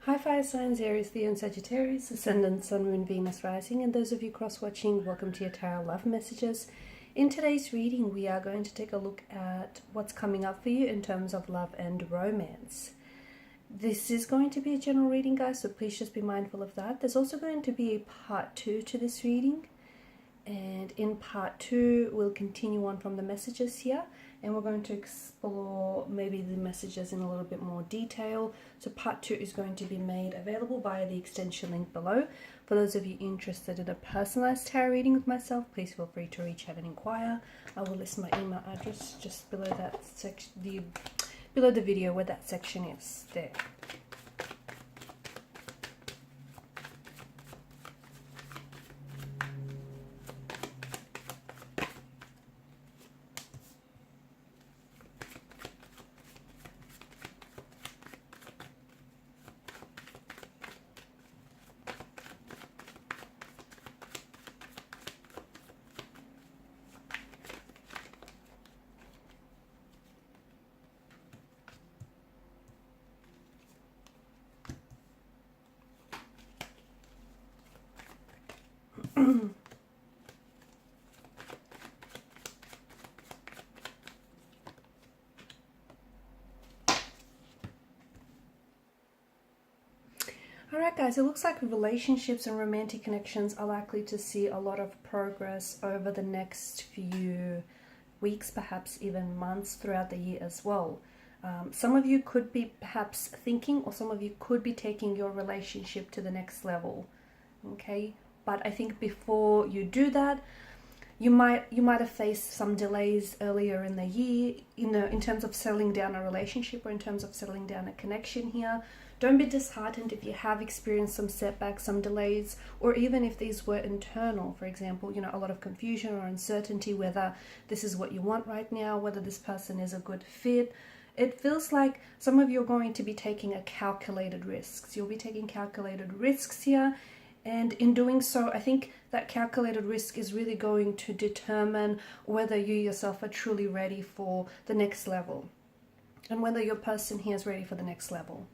Hi fire signs, Aries, Leo and Sagittarius, Ascendant, Sun, Moon, Venus, Rising, and those of you cross-watching, welcome to your Tarot Love Messages. In today's reading, we are going to take a look at what's coming up for you in terms of love and romance. This is going to be a general reading, guys, so please just be mindful of that. There's also going to be a part 2 to this reading, and in part 2, we'll continue on from the messages here, and we're going to explore maybe the messages in a little bit more detail. So part 2 is going to be made available via the extension link below. For those of you interested in a personalized tarot reading with myself, please feel free to reach out and inquire. I will list my email address just below that section, below the video where that section is there. Alright guys, it looks like relationships and romantic connections are likely to see a lot of progress over the next few weeks, perhaps even months throughout the year as well. Some of you could be perhaps thinking, or some of you could be taking your relationship to the next level. Okay, but I think before you do that, you might have faced some delays earlier in the year, in terms of settling down a relationship or in terms of settling down a connection here. Don't be disheartened if you have experienced some setbacks, some delays, or even if these were internal. For example, a lot of confusion or uncertainty whether this is what you want right now, whether this person is a good fit. It feels like some of you are going to be taking a calculated risks. You'll be taking calculated risks here. And in doing so, I think that calculated risk is really going to determine whether you yourself are truly ready for the next level. And whether your person here is ready for the next level.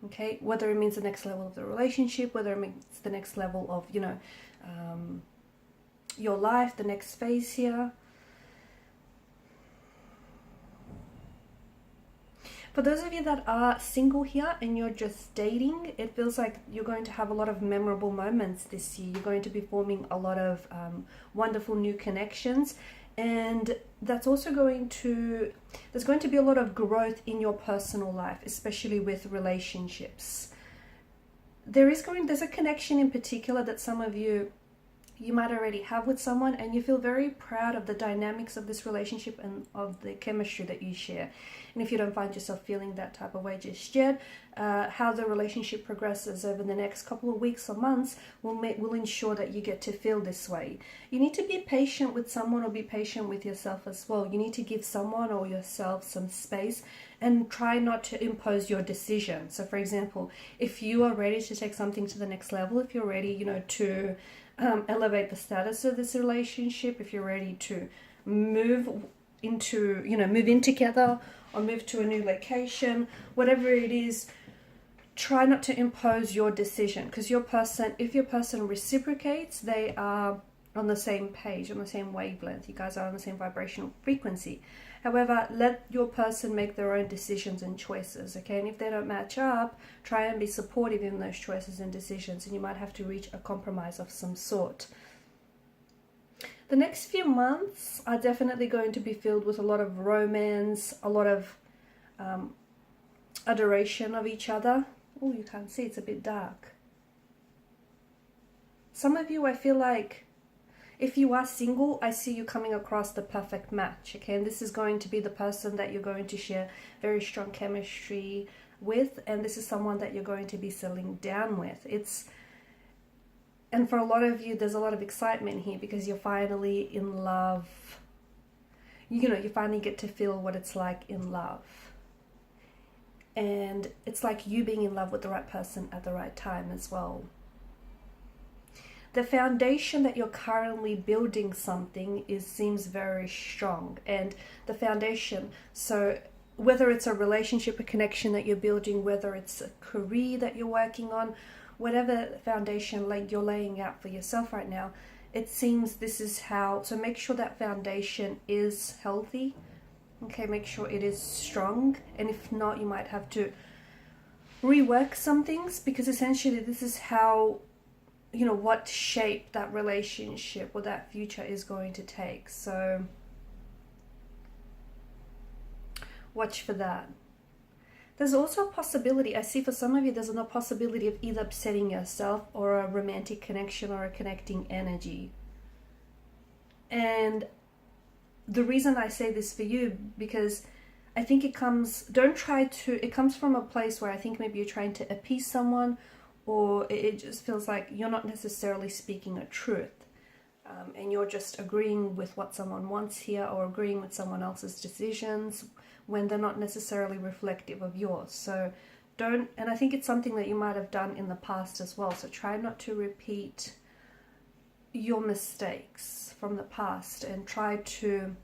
Okay, whether it means the next level of the relationship, whether it means the next level of, your life, the next phase here. For those of you that are single here and you're just dating, it feels like you're going to have a lot of memorable moments this year. You're going to be forming a lot of wonderful new connections. And that's also there's going to be a lot of growth in your personal life, especially with relationships. There's a connection in particular that some of you might already have with someone, and you feel very proud of the dynamics of this relationship and of the chemistry that you share. And if you don't find yourself feeling that type of way just yet, how the relationship progresses over the next couple of weeks or months will ensure that you get to feel this way. You need to be patient with someone, or be patient with yourself as well. You need to give someone or yourself some space and try not to impose your decision. So for example, if you are ready to take something to the next level, if you're ready, to elevate the status of this relationship, if you're ready to move in together or move to a new location, whatever it is, try not to impose your decision, because if your person reciprocates, they are on the same page, on the same wavelength. You guys are on the same vibrational frequency. However, let your person make their own decisions and choices, okay? And if they don't match up, try and be supportive in those choices and decisions, and you might have to reach a compromise of some sort. The next few months are definitely going to be filled with a lot of romance, a lot of adoration of each other. Oh, you can't see, it's a bit dark. Some of you, I feel like, if you are single, I see you coming across the perfect match, okay? And this is going to be the person that you're going to share very strong chemistry with, and this is someone that you're going to be settling down with. And for a lot of you, there's a lot of excitement here because you're finally in love. You finally get to feel what it's like in love. And it's like you being in love with the right person at the right time as well. The foundation that you're currently building something seems very strong, and the foundation, so whether it's a relationship, a connection that you're building, whether it's a career that you're working on, whatever foundation like you're laying out for yourself right now, it seems this is how. So make sure that foundation is healthy. Okay, make sure it is strong, and if not, you might have to rework some things, because essentially this is how, you know, what shape that relationship or that future is going to take. So watch for that. There's also a possibility, I see for some of you, there's a possibility of either upsetting yourself or a romantic connection or a connecting energy. And the reason I say this for you, because I think it comes from a place where I think maybe you're trying to appease someone, or it just feels like you're not necessarily speaking a truth. And you're just agreeing with what someone wants here, or agreeing with someone else's decisions when they're not necessarily reflective of yours. So and I think it's something that you might have done in the past as well. So try not to repeat your mistakes from the past, and try to,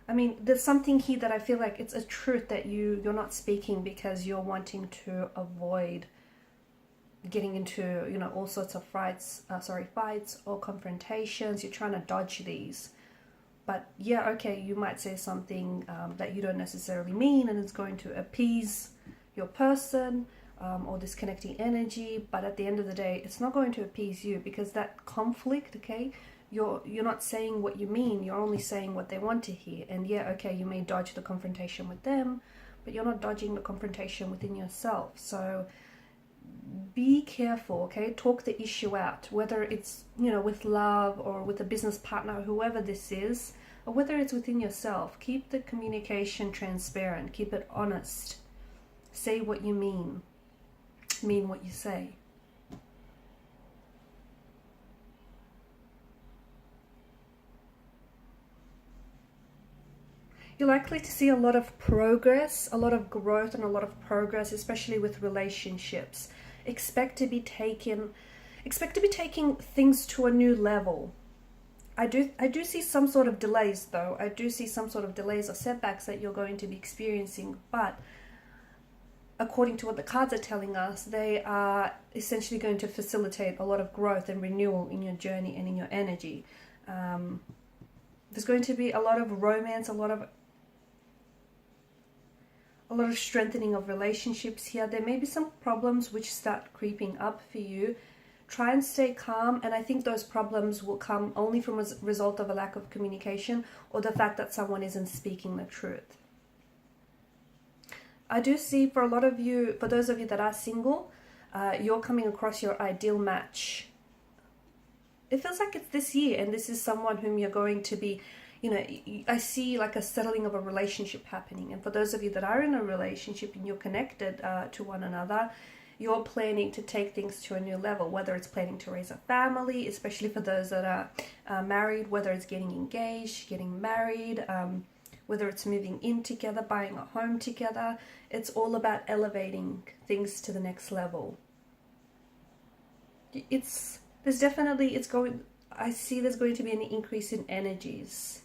I mean, there's something here that I feel like it's a truth that you're not speaking because you're wanting to avoid getting into, you know, all sorts of fights or confrontations. You're trying to dodge these. But yeah, okay, you might say something that you don't necessarily mean, and it's going to appease your person or this connecting energy. But at the end of the day, it's not going to appease you, because that conflict, okay, you're not saying what you mean. You're only saying what they want to hear. And yeah, okay, you may dodge the confrontation with them, but you're not dodging the confrontation within yourself. So be careful, okay? Talk the issue out, whether it's, you know, with love or with a business partner, whoever this is, or whether it's within yourself. Keep the communication transparent, keep it honest. Say what you mean what you say. You're likely to see a lot of progress, a lot of growth, and a lot of progress, especially with relationships. Expect to be taking things to a new level. I do see some sort of delays, though. I do see some sort of delays or setbacks that you're going to be experiencing, but according to what the cards are telling us, they are essentially going to facilitate a lot of growth and renewal in your journey and in your energy. There's going to be a lot of romance, a lot of strengthening of relationships here. There may be some problems which start creeping up for you. Try and stay calm, and I think those problems will come only from a result of a lack of communication, or the fact that someone isn't speaking the truth. I do see for a lot of you, for those of you that are single, you're coming across your ideal match. It feels like it's this year, and this is someone whom you're going to be, you know, I see like a settling of a relationship happening. And for those of you that are in a relationship and you're connected to one another, you're planning to take things to a new level, whether it's planning to raise a family, especially for those that are married, whether it's getting engaged, getting married, whether it's moving in together, buying a home together. It's all about elevating things to the next level. I see there's going to be an increase in energies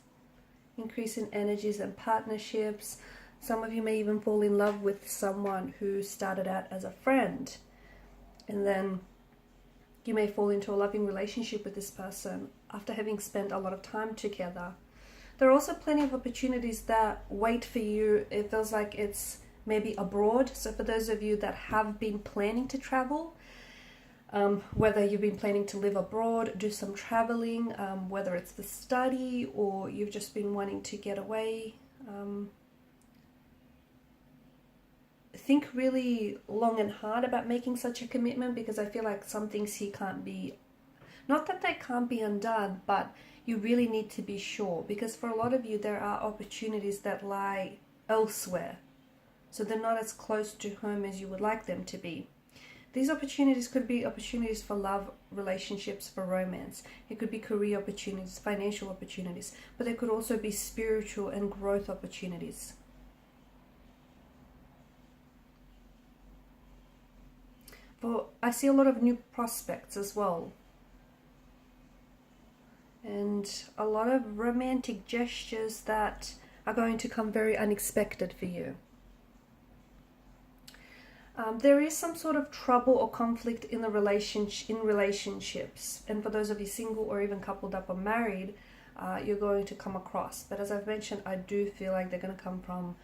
and partnerships. Some of you may even fall in love with someone who started out as a friend, and then you may fall into a loving relationship with this person after having spent a lot of time together. There are also plenty of opportunities that wait for you. It feels like it's maybe abroad. So for those of you that have been planning to travel, whether you've been planning to live abroad, do some traveling, whether it's the study or you've just been wanting to get away, think really long and hard about making such a commitment, because I feel like some things here can't be, not that they can't be undone, but you really need to be sure, because for a lot of you there are opportunities that lie elsewhere, so they're not as close to home as you would like them to be. These opportunities could be opportunities for love, relationships, for romance. It could be career opportunities, financial opportunities, but there could also be spiritual and growth opportunities. I see a lot of new prospects as well, and a lot of romantic gestures that are going to come very unexpected for you. There is some sort of trouble or conflict in relationships, and for those of you single or even coupled up or married, you're going to come across. But as I've mentioned, I do feel like they're going to come from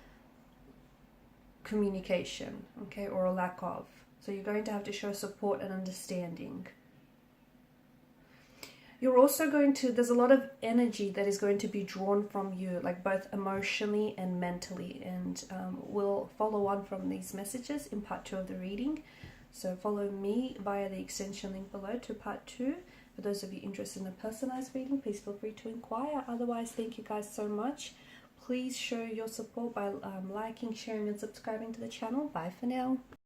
communication, okay, or a lack of. So you're going to have to show support and understanding. You're also going to, there's a lot of energy that is going to be drawn from you, like both emotionally and mentally, and we'll follow on from these messages in part 2 of the reading. So follow me via the extension link below to part 2. For those of you interested in a personalized reading, please feel free to inquire. Otherwise, thank you guys so much. Please show your support by liking, sharing and subscribing to the channel. Bye for now.